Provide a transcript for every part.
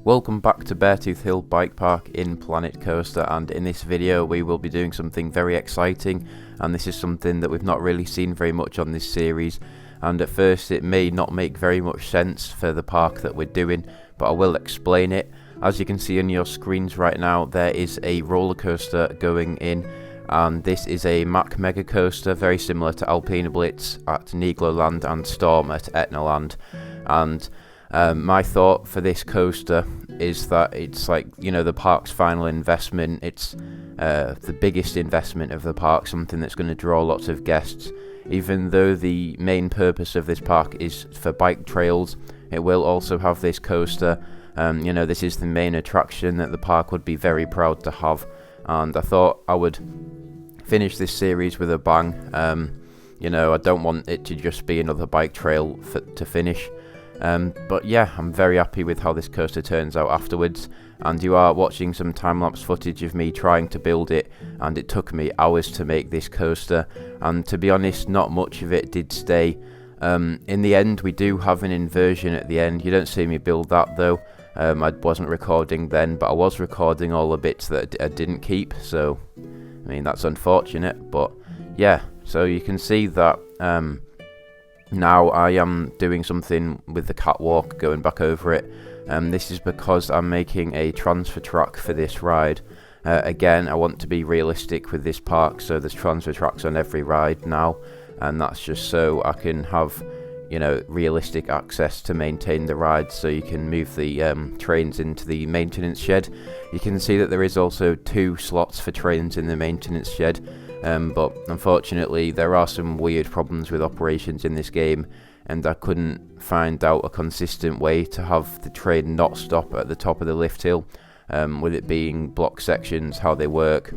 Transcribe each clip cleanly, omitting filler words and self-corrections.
Welcome back to Beartooth Hill Bike Park in Planet Coaster, and in this video we will be doing something very exciting, and this is something that we've not really seen very much on this series, and at first it may not make very much sense for the park that we're doing, but I will explain it. As you can see on your screens right now, there is a roller coaster going in, and this is a Mack Mega Coaster, very similar to Alpina Blitz at Nigloland and Storm at Etnaland. And my thought for this coaster is that it's like, you know, the park's final investment. It's the biggest investment of the park, something that's going to draw lots of guests. Even though the main purpose of this park is for bike trails, it will also have this coaster. You know, this is the main attraction that the park would be very proud to have, and I thought I would finish this series with a bang. You know, I don't want it to just be another bike trail to finish. But yeah, I'm very happy with how this coaster turns out afterwards, and you are watching some time-lapse footage of me trying to build it, and it took me hours to make this coaster, and to be honest, not much of it did stay. In the end, we do have an inversion at the end. You don't see me build that though. I wasn't recording then, but I was recording all the bits that I didn't keep, so I mean, that's unfortunate. But yeah, so you can see that now I am doing something with the catwalk, going back over it. This is because I'm making a transfer track for this ride. Again, I want to be realistic with this park, so there's transfer tracks on every ride now, and that's just so I can have, you know, realistic access to maintain the ride, so you can move the trains into the maintenance shed. You can see that there is also 2 slots for trains in the maintenance shed. But unfortunately there are some weird problems with operations in this game, and I couldn't find out a consistent way to have the train not stop at the top of the lift hill, with it being block sections, how they work.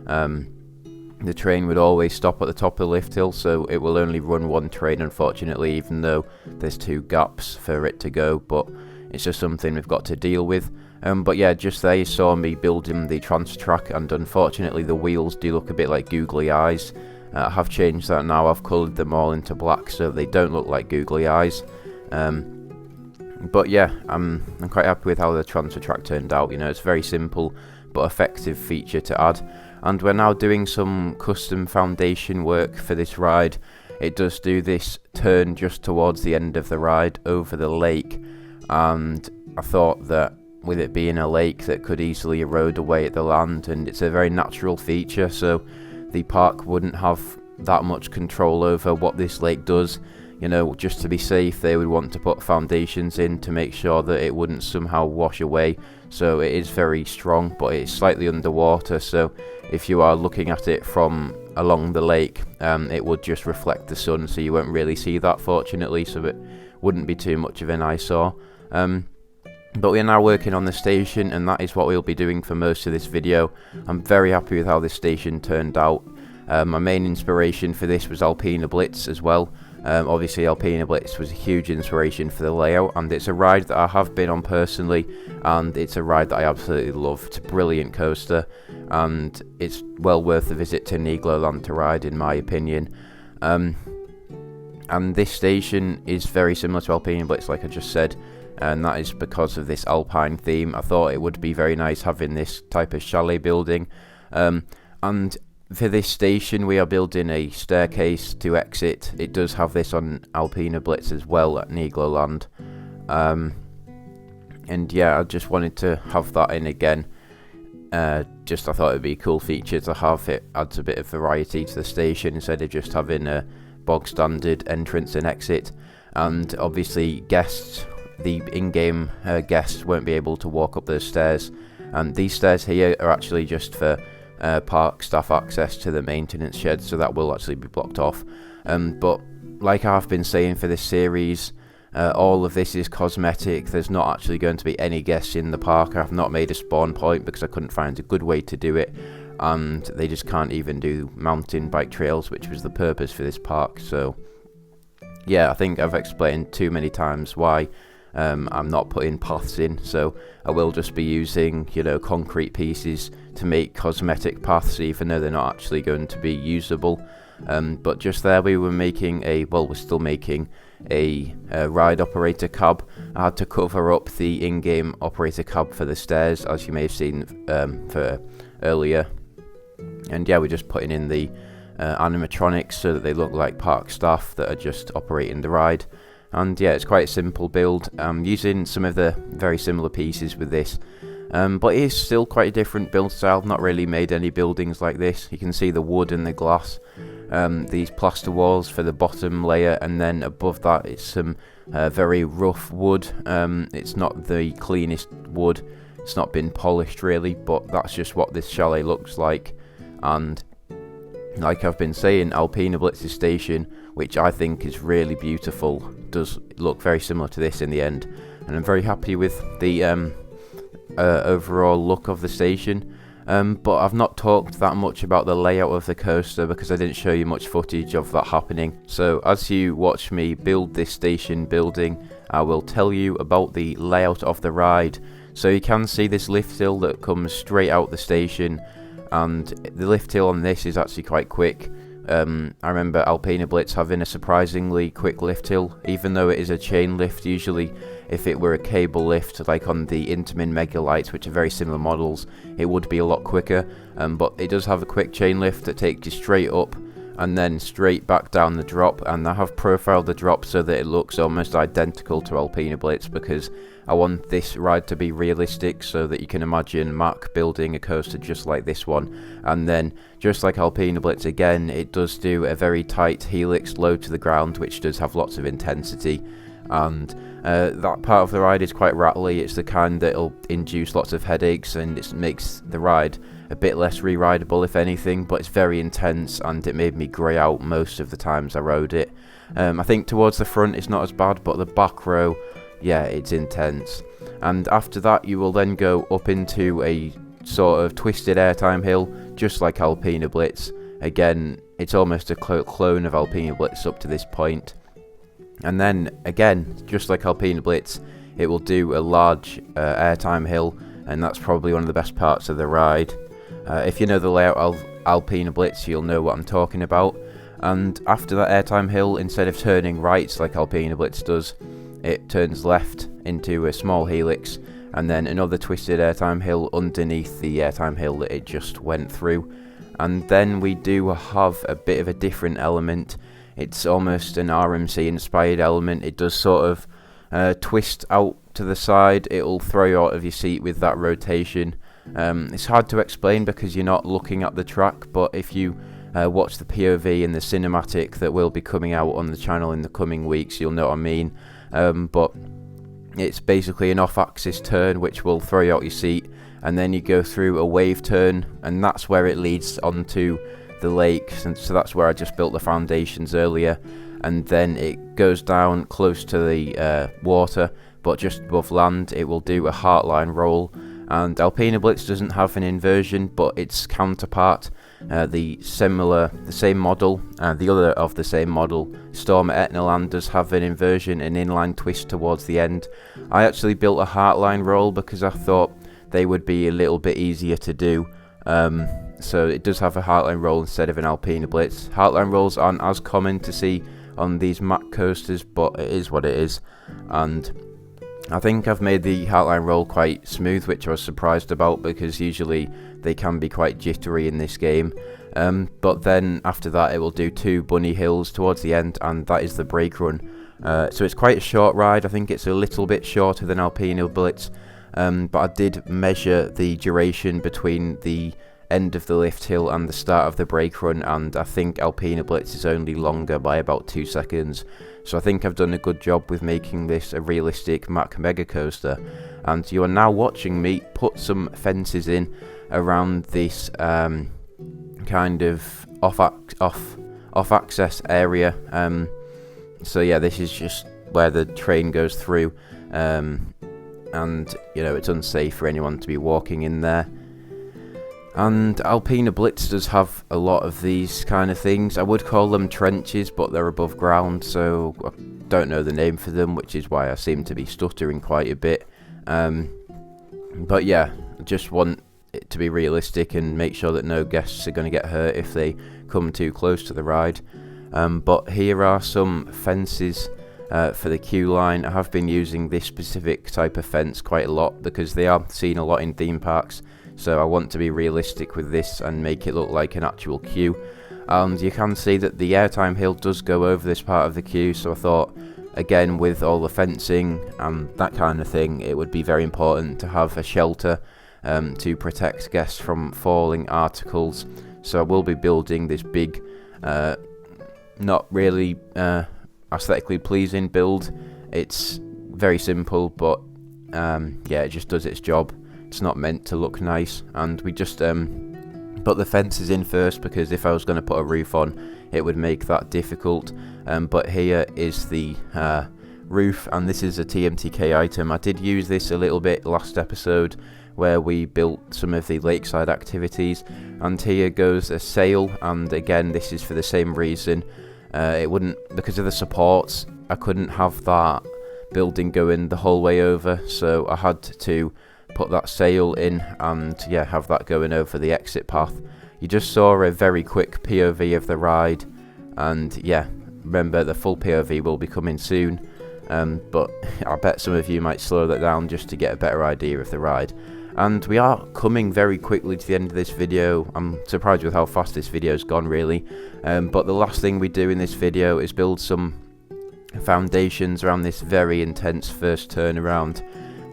The train would always stop at the top of the lift hill, so it will only run one train, unfortunately, even though there's 2 gaps for it to go, but it's just something we've got to deal with. But yeah, just there you saw me building the transfer track, and unfortunately the wheels do look a bit like googly eyes. I have changed that now. I've coloured them all into black so they don't look like googly eyes. But yeah, I'm quite happy with how the transfer track turned out. You know, it's a very simple but effective feature to add. And we're now doing some custom foundation work for this ride. It does do this turn just towards the end of the ride over the lake, and I thought that with it being a lake that could easily erode away at the land, and it's a very natural feature, so the park wouldn't have that much control over what this lake does. You know, just to be safe, they would want to put foundations in to make sure that it wouldn't somehow wash away. So it is very strong, but it's slightly underwater, so if you are looking at it from along the lake, it would just reflect the sun, so you won't really see that, fortunately, so it wouldn't be too much of an eyesore. But we are now working on the station, and that is what we'll be doing for most of this video. I'm very happy with how this station turned out. My main inspiration for this was Alpina Blitz as well. Obviously Alpina Blitz was a huge inspiration for the layout, and it's a ride that I have been on personally, and it's a ride that I absolutely love. It's a brilliant coaster, and it's well worth a visit to Nigloland to ride, in my opinion. And this station is very similar to Alpina Blitz, like I just said, and that is because of this Alpine theme. I thought it would be very nice having this type of chalet building. And for this station we are building a staircase to exit. It does have this on Alpina Blitz as well at Nigloland. And yeah, I just wanted to have that in again. I thought it would be a cool feature to have. It adds a bit of variety to the station instead of just having a bog standard entrance and exit. And obviously guests, the in-game guests, won't be able to walk up those stairs, and these stairs here are actually just for park staff access to the maintenance shed, so that will actually be blocked off. But like I've been saying for this series, all of this is cosmetic. There's not actually going to be any guests in the park. I've not made a spawn point because I couldn't find a good way to do it, and they just can't even do mountain bike trails, which was the purpose for this park. So yeah, I think I've explained too many times why I'm not putting paths in, so I will just be using, you know, concrete pieces to make cosmetic paths, even though they're not actually going to be usable. But just there we were making we're still making a ride operator cab. I had to cover up the in-game operator cab for the stairs, as you may have seen for earlier. And yeah, we're just putting in the animatronics so that they look like park staff that are just operating the ride. And yeah, it's quite a simple build. I'm using some of the very similar pieces with this, but it is still quite a different build style. I've not really made any buildings like this. You can see the wood and the glass, these plaster walls for the bottom layer, and then above that it's some very rough wood. It's not the cleanest wood, it's not been polished really, but that's just what this chalet looks like. And like I've been saying, Alpina Blitz's station, which I think is really beautiful, does look very similar to this in the end, and I'm very happy with the overall look of the station. But I've not talked that much about the layout of the coaster because I didn't show you much footage of that happening. So as you watch me build this station building, I will tell you about the layout of the ride. So you can see this lift hill that comes straight out the station, and the lift hill on this is actually quite quick. I remember Alpina Blitz having a surprisingly quick lift hill, even though it is a chain lift. Usually if it were a cable lift like on the Intamin Mega-Lite, which are very similar models, it would be a lot quicker, but it does have a quick chain lift that takes you straight up and then straight back down the drop. And I have profiled the drop so that it looks almost identical to Alpina Blitz, because I want this ride to be realistic, so that you can imagine Mack building a coaster just like this one. And then, just like Alpina Blitz again, it does do a very tight helix low to the ground, which does have lots of intensity. And that part of the ride is quite rattly. It's the kind that'll induce lots of headaches, and it makes the ride a bit less re-rideable if anything, but it's very intense, and it made me grey out most of the times I rode it. I think towards the front it's not as bad, but the back row, yeah, it's intense. And after that you will then go up into a sort of twisted airtime hill, just like Alpina Blitz. Again, it's almost a clone of Alpina Blitz up to this point. And then again, just like Alpina Blitz, it will do a large airtime hill, and that's probably one of the best parts of the ride. If you know the layout of Alpina Blitz, you'll know what I'm talking about. And after that airtime hill, instead of turning right like Alpina Blitz does, it turns left into a small helix, and then another twisted airtime hill underneath the airtime hill that it just went through. And then we do have a bit of a different element. It's almost an RMC inspired element. It does sort of twist out to the side. It will throw you out of your seat with that rotation. It's hard to explain because you're not looking at the track, but if you watch the POV and the cinematic that will be coming out on the channel in the coming weeks, you'll know what I mean. But it's basically an off-axis turn which will throw you out your seat, and then you go through a wave turn, and that's where it leads onto the lake. And so that's where I just built the foundations earlier, and then it goes down close to the water, but just above land it will do a heartline roll. And Alpina Blitz doesn't have an inversion, but its counterpart, the same model, the other of the same model, Storm at Etnaland, does have an inversion, an inline twist towards the end. I actually built a heartline roll because I thought they would be a little bit easier to do. So it does have a heartline roll instead of an Alpina Blitz. Heartline rolls aren't as common to see on these Mack coasters, but it is what it is. And I think I've made the heartline roll quite smooth, which I was surprised about because usually they can be quite jittery in this game. But then after that it will do 2 bunny hills towards the end, and that is the brake run. So it's quite a short ride. I think it's a little bit shorter than Alpina Blitz, but I did measure the duration between the end of the lift hill and the start of the brake run, and I think Alpina Blitz is only longer by about 2 seconds. So I think I've done a good job with making this a realistic Mack Mega Coaster. And you are now watching me put some fences in around this kind of off-access area. So yeah, this is just where the train goes through, and you know, it's unsafe for anyone to be walking in there. And Alpina Blitz does have a lot of these kind of things. I would call them trenches, but they're above ground, so I don't know the name for them, which is why I seem to be stuttering quite a bit. But yeah, I just want it to be realistic and make sure that no guests are going to get hurt if they come too close to the ride. But here are some fences for the queue line. I have been using this specific type of fence quite a lot because they are seen a lot in theme parks, so I want to be realistic with this and make it look like an actual queue. And you can see that the airtime hill does go over this part of the queue, so I thought, again, with all the fencing and that kind of thing, it would be very important to have a shelter to protect guests from falling articles. So I will be building this big, not really aesthetically pleasing build. It's very simple, but yeah, it just does its job. It's not meant to look nice, and we just put the fences in first because if I was going to put a roof on, it would make that difficult. But here is the roof, and this is a TMTK item. I did use this a little bit last episode where we built some of the lakeside activities, and here goes a sail, and again this is for the same reason. It wouldn't, because of the supports, I couldn't have that building going the whole way over, so I had to put that sail in and yeah, have that going over the exit path. You just saw a very quick POV of the ride, and yeah, remember the full POV will be coming soon, but I bet some of you might slow that down just to get a better idea of the ride. And we are coming very quickly to the end of this video. I'm surprised with how fast this video's gone, really. But the last thing we do in this video is build some foundations around this very intense first turnaround.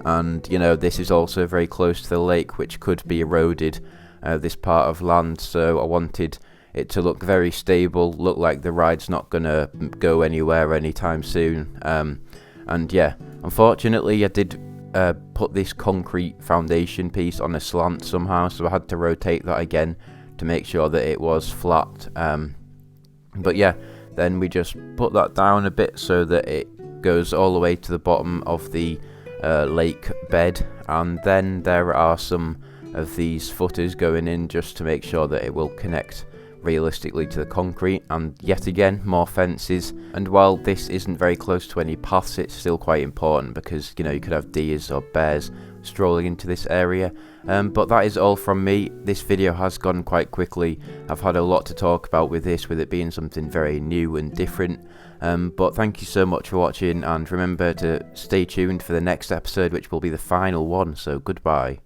And, you know, this is also very close to the lake, which could be eroded, this part of land. So I wanted it to look very stable, look like the ride's not going to go anywhere anytime soon. And yeah, unfortunately I did put this concrete foundation piece on a slant somehow, so I had to rotate that again to make sure that it was flat. But yeah, then we just put that down a bit so that it goes all the way to the bottom of the lake bed, and then there are some of these footers going in just to make sure that it will connect realistically to the concrete, and yet again more fences. And while this isn't very close to any paths, it's still quite important because, you know, you could have deers or bears strolling into this area. But that is all from me. This video has gone quite quickly. I've had a lot to talk about with this, with it being something very new and different. But thank you so much for watching, and remember to stay tuned for the next episode, which will be the final one. So goodbye.